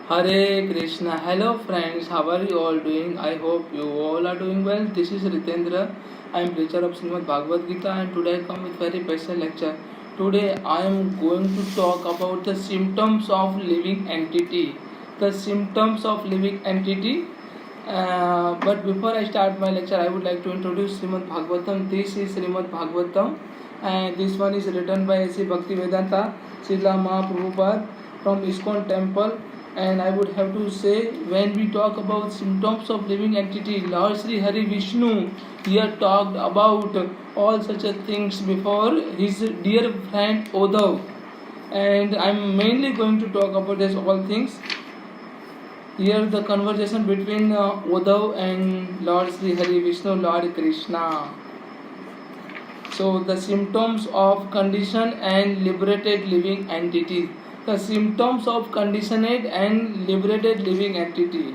Hare Krishna. Hello friends, how are you all doing? I hope you all are doing well. This is Ritendra. I am preacher of Srimad Bhagavad Gita and today I come with very special lecture. Today I am going to talk about the symptoms of living entity. The symptoms of living entity. But before I start my lecture, I would like to introduce Srimad Bhagavatam. This is Srimad Bhagavatam and this one is written by Sri Bhaktivedanta Srila Mahaprabhupada from ISKCON temple. And I would have to say, when we talk about symptoms of living entity, Lord Sri Hari Vishnu here talked about all such a things before his dear friend Uddhav, and I'm mainly going to talk about this all things. Here the conversation between Uddhav and Lord Sri Hari Vishnu, Lord Krishna. So the symptoms of conditioned and liberated living entity. The symptoms of conditioned and liberated living entity.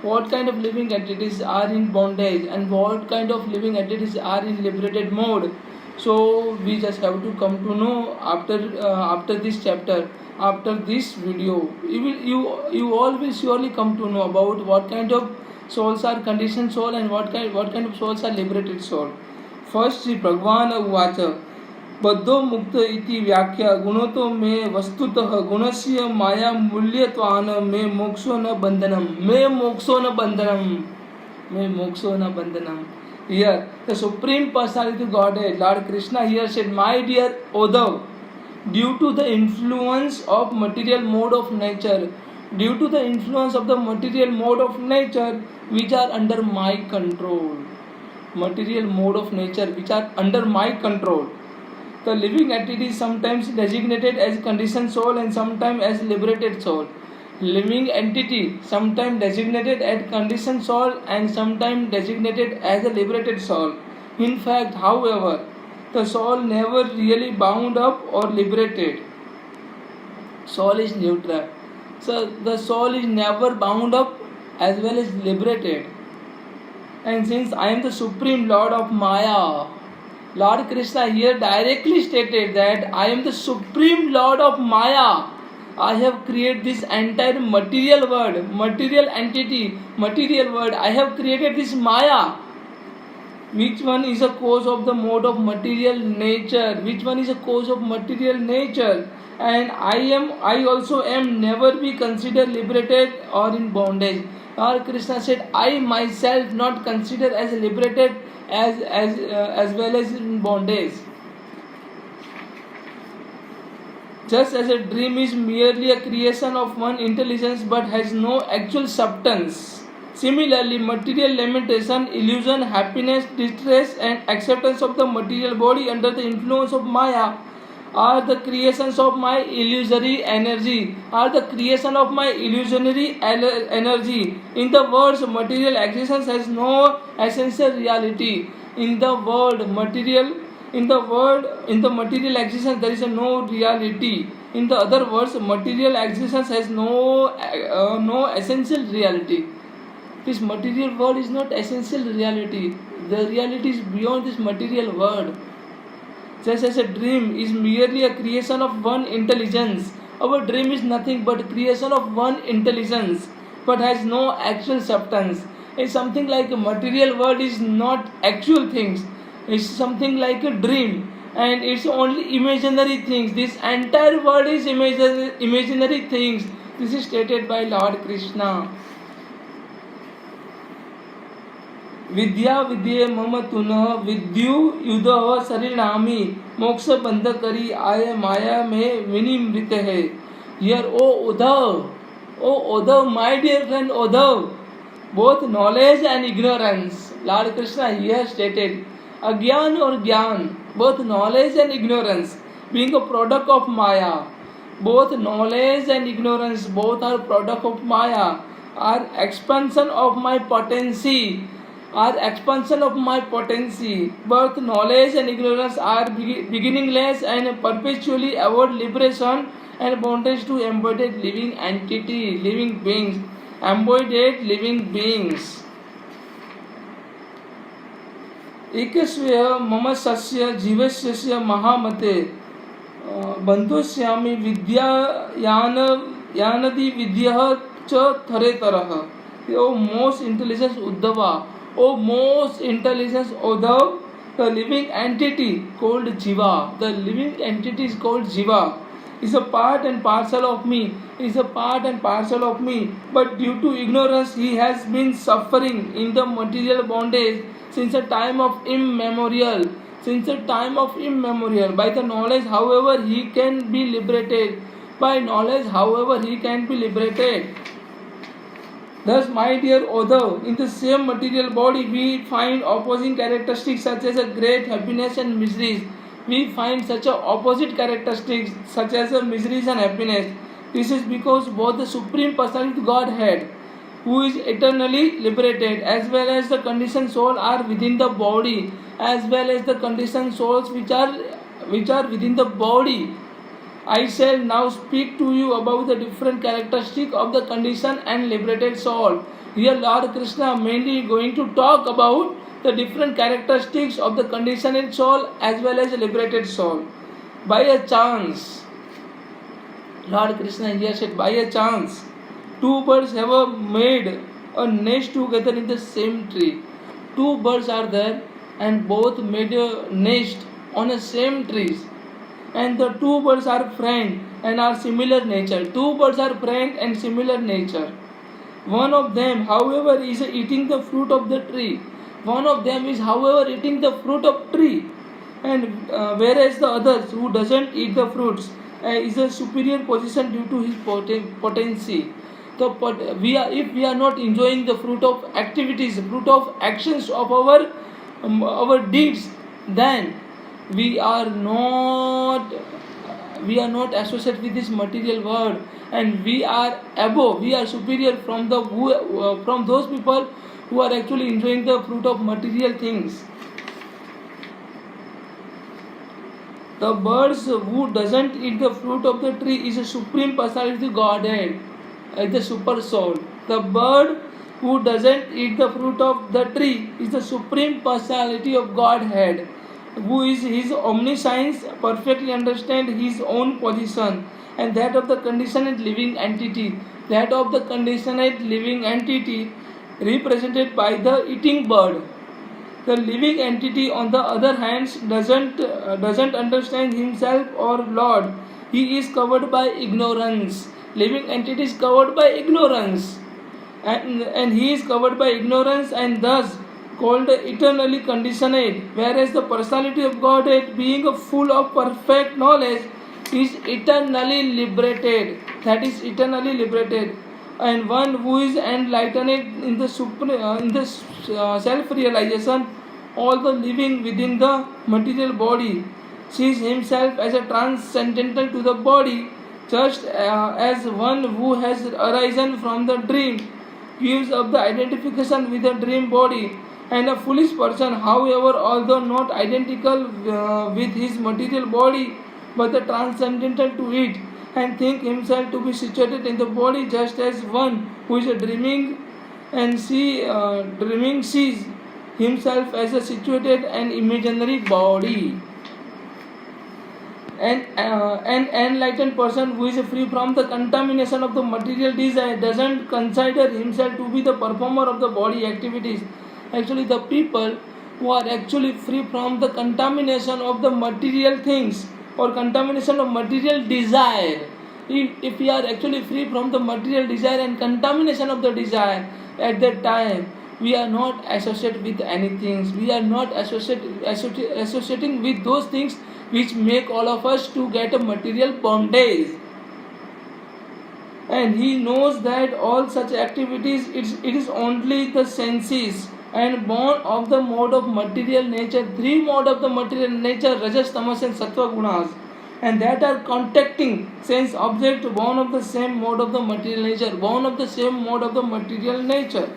What kind of living entities are in bondage and what kind of living entities are in liberated mode? So we just have to come to know after this chapter, after this video. You all will surely come to know about what kind of souls are conditioned soul and what kind of souls are liberated soul. First Shri भगवान उवाच बद्धो मुक्त इति व्याख्या गुणोतो मे वस्तुतः गुणस्य माया मूल्यत्वान् मे मोक्षो न बंधनम मे मोक्षो न बंधनम मे मोक्षो न बंधनम. Here the supreme personality Godhead Lord Krishna here said, my dear Uddhav, due to the influence of material mode of nature, due to the influence of the material mode of nature which are under my control, material mode of nature which are under my control, the living entity is sometimes designated as conditioned soul and sometimes as liberated soul. Living entity sometimes designated as conditioned soul and sometimes designated as a liberated soul. In fact, however, the soul never really bound up or liberated. Soul is neutral. So the soul is never bound up as well as liberated. And since I am the supreme lord of Maya, Lord Krishna here directly stated that I am the supreme lord of Maya. I have created this entire material world, material entity, material world. I have created this Maya. Which one is a cause of the mode of material nature? Which one is a cause of material nature? And I also am never be considered liberated or in bondage. Lord Krishna said, I myself not consider as liberated as well as in bondage. Just as a dream is merely a creation of one intelligence but has no actual substance, similarly, material lamentation, illusion, happiness, distress, and acceptance of the material body under the influence of Maya are the creations of my illusory energy, are the creation of my illusionary energy. In the words, material existence has no essential reality. In the material existence there is no reality. In the other words, material existence has no essential reality. This material world is not essential reality. The reality is beyond this material world. Just as a dream is merely a creation of one intelligence, our dream is nothing but creation of one intelligence, but has no actual substance. It's something like a material world is not actual things. It's something like a dream, and it's only imaginary things. This entire world is imaginary things. This is stated by Lord Krishna. विद्या विद्ये मम तुनः विद्यु युध शरीरामी मोक्ष बंध करी आय माया में विनिमृत है. Here, O Uddhav, my dear friend Uddhav, both knowledge and ignorance, Lord Krishna here stated, agyan or gyan, both knowledge and ignorance, being a product of Maya, both knowledge and ignorance, both are product of Maya, are expansion of my potency. Both knowledge and ignorance are beginningless and perpetually avoid liberation and bondage to embodied living entity, living beings, embodied living beings. एकस्वेह मम सस्य जीवस्य महामते बंधुष्यामि विद्यायान यानदी विद्यः च थरेतरः. O most intelligent Uddhava, O most intelligent Uddhav, the living entity called Jiva, the living entity is called Jiva, is a part and parcel of me, is a part and parcel of me, but due to ignorance he has been suffering in the material bondage since a time of immemorial. Since a time of immemorial, by the knowledge, however, he can be liberated. By knowledge, however, he can be liberated. Thus, my dear author, in the same material body, we find opposing characteristics such as a great happiness and miseries. We find such a opposite characteristics such as a miseries and happiness. This is because both the Supreme Personality Godhead, who is eternally liberated, as well as the conditioned soul are within the body, as well as the conditioned souls which are within the body. I shall now speak to you about the different characteristics of the conditioned and liberated soul. Here Lord Krishna mainly going to talk about the different characteristics of the conditioned soul as well as the liberated soul. By a chance, Lord Krishna here said, by a chance, two birds have made a nest together in the same tree. Two birds are there and both made a nest on the same trees. And the two birds are friend and are similar nature. Two birds are friend and similar nature. One of them, however, is eating the fruit of the tree. One of them is, however, eating the fruit of tree. And whereas the others who doesn't eat the fruits is a superior position due to his potency. So, if we are not enjoying the fruit of activities, fruit of actions of our deeds, then we are not associated with this material world, and we are above, we are superior from from those people who are actually enjoying the fruit of material things. The birds who doesn't eat the fruit of the tree is a supreme personality Godhead, the super soul. The bird who doesn't eat the fruit of the tree is the supreme personality of Godhead, who is his omniscience, perfectly understand his own position and that of the conditioned living entity. That of the conditioned living entity represented by the eating bird. The living entity, on the other hand, doesn't understand himself or Lord. He is covered by ignorance. Living entity is covered by ignorance, and he is covered by ignorance, and thus called eternally conditioned, whereas the personality of Godhead, being full of perfect knowledge, is eternally liberated. That is eternally liberated, and one who is enlightened in the self-realization, all the living within the material body, sees himself as a transcendental to the body, just as one who has arisen from the dream gives up the identification with the dream body. And a foolish person, however, although not identical with his material body, but the transcendental to it, and think himself to be situated in the body, just as one who is dreaming and dreaming sees himself as a situated and imaginary body. An enlightened person who is free from the contamination of the material desire doesn't consider himself to be the performer of the body activities. Actually, the people who are actually free from the contamination of the material things or contamination of material desire, if we are actually free from the material desire and contamination of the desire, at that time we are not associated with anything. We are not associating with those things which make all of us to get a material bondage. And he knows that all such activities, it is only the senses and born of the mode of material nature, three mode of the material nature, rajas, tamas and sattva gunas, and that are contacting sense object born of the same mode of the material nature, born of the same mode of the material nature.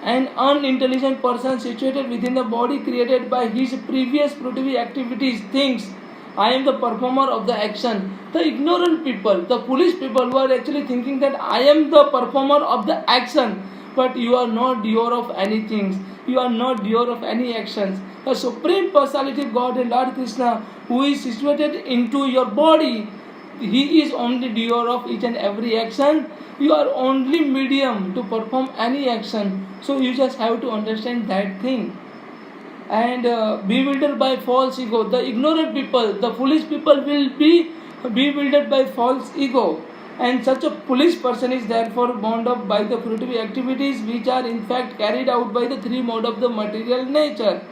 An unintelligent person situated within the body created by his previous prithvi activities thinks, I am the performer of the action. The ignorant people, the foolish people who are actually thinking that I am the performer of the action, but you are not doer of anything. You are not doer of any actions. The Supreme Personality of God, Lord Krishna, who is situated into your body, he is only doer of each and every action. You are only medium to perform any action. So you just have to understand that thing. And bewildered by false ego, the ignorant people, the foolish people will be bewildered by false ego, and such a foolish person is therefore bound up by the fruitive activities which are in fact carried out by the three mode of the material nature.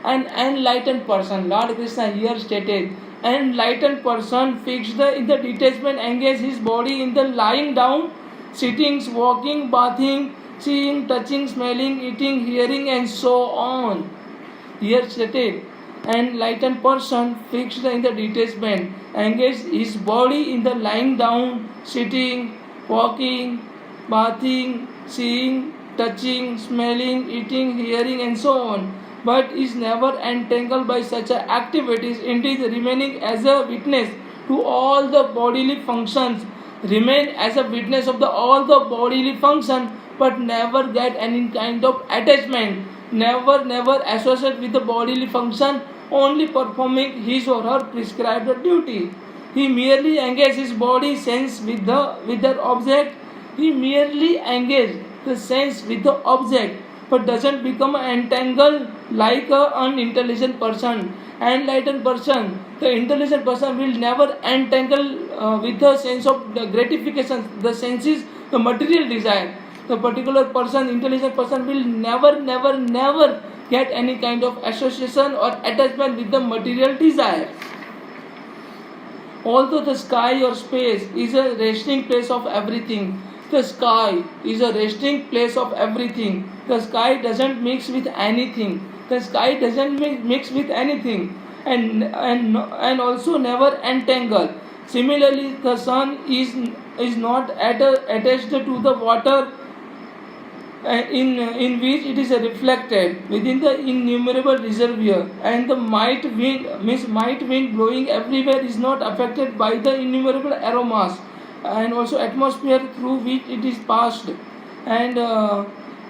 An enlightened person, Lord Krishna here stated, enlightened person fixed in the detachment engage his body in the lying down, sitting, walking, bathing, seeing, touching, smelling, eating, hearing, and so on. Here stated, enlightened person fixed in the detachment engage his body in the lying down, sitting, walking, bathing, seeing, touching, smelling, eating, hearing, and so on, but is never entangled by such activities, indeed remaining as a witness to all the bodily functions, remain as a witness of the all the bodily function, but never get any kind of attachment, never associate with the bodily function, only performing his or her prescribed duty. He merely engages his body sense with the object. He merely engages the sense with the object, but doesn't become entangled like an unintelligent person. Enlightened person, the intelligent person will never entangle with the sense of the gratification, the senses, the material desire. The particular person, intelligent person, will never get any kind of association or attachment with the material desire. Although the sky or space is a resting place of everything, the sky is a resting place of everything. The sky doesn't mix with anything. The sky doesn't mix with anything, and also never entangle. Similarly, the sun is not attached to the water in which it is reflected within the innumerable reservoir, and the might wind blowing everywhere is not affected by the innumerable aromas and also atmosphere through which it is passed. And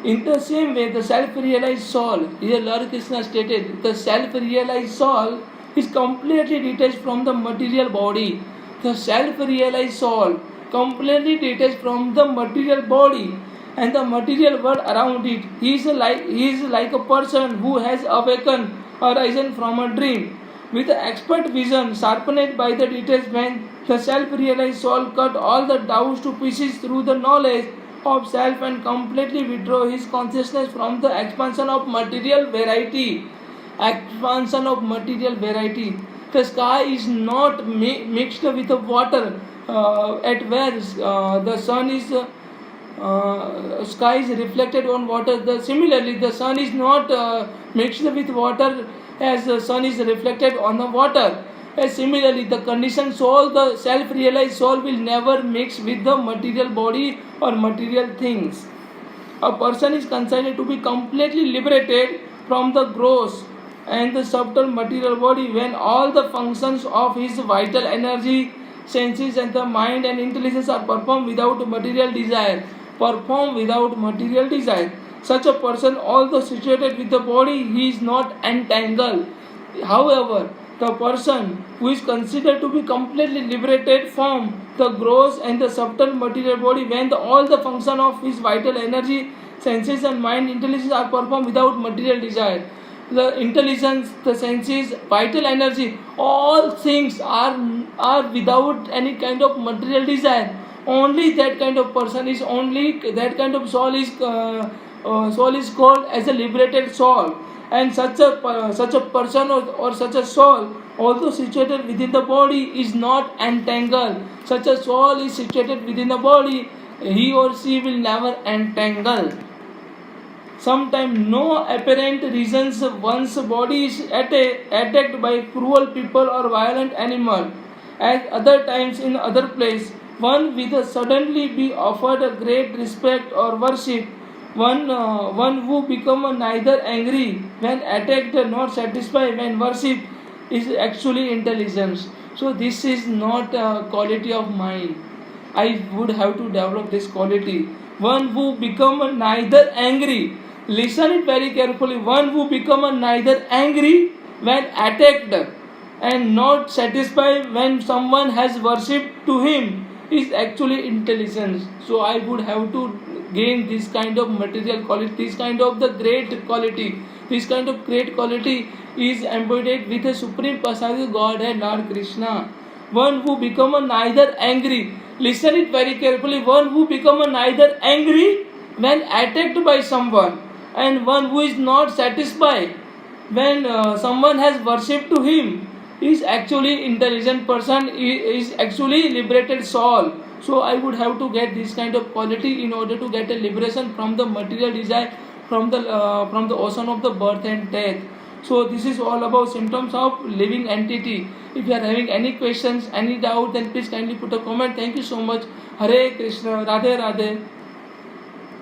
in the same way, the self-realized soul, here Lord Krishna stated, the self-realized soul is completely detached from the material body. The self-realized soul completely detached from the material body and the material world around it. He is like a person who has awakened or risen from a dream. With expert vision sharpened by the detachment, the self-realized soul cut all the doubts to pieces through the knowledge of self and completely withdraw his consciousness from the expansion of material variety. Expansion of material variety. The sky is not mixed with the water at where the sun is. Sky is reflected on water. Similarly, the sun is not mixed with water as the sun is reflected on the water. Similarly, the conditioned soul, the self-realized soul, will never mix with the material body or material things. A person is considered to be completely liberated from the gross and the subtle material body when all the functions of his vital energy, senses, and the mind and intelligence are performed without material desire. Perform without material desire. Such a person, although situated with the body, he is not entangled. However, the person who is considered to be completely liberated from the gross and the subtle material body when all the function of his vital energy, senses, and mind intelligence are performed without material desire. The intelligence, the senses, vital energy, all things are without any kind of material desire. Only that kind of person is only that kind of soul is called as a liberated soul. And such a person or such a soul, although situated within the body, is not entangled. Such a soul is situated within the body, he or she will never entangle. Sometimes no apparent reasons one's body is attacked by cruel people or violent animal. At other times in other place, one will suddenly be offered a great respect or worship. One who become neither angry when attacked nor satisfied when worshipped is actually intelligence. So this is not a quality of mind. I would have to develop this quality. One who become neither angry. Listen it very carefully. One who become neither angry when attacked and not satisfied when someone has worshipped to him is actually intelligence. So I would have to gain this kind of material quality, this kind of the great quality. This kind of great quality is embodied with a supreme personality Godhead Lord Krishna. One who become a neither angry, listen it very carefully, one who become a neither angry when attacked by someone, and one who is not satisfied when someone has worshipped to him is actually intelligent person, is actually liberated soul. So I would have to get this kind of quality in order to get a liberation from the material desire, from the ocean of the birth and death. So this is all about symptoms of living entity. If you are having any questions, any doubt, then please kindly put a comment. Thank you so much. Hare Krishna, Radhe Radhe.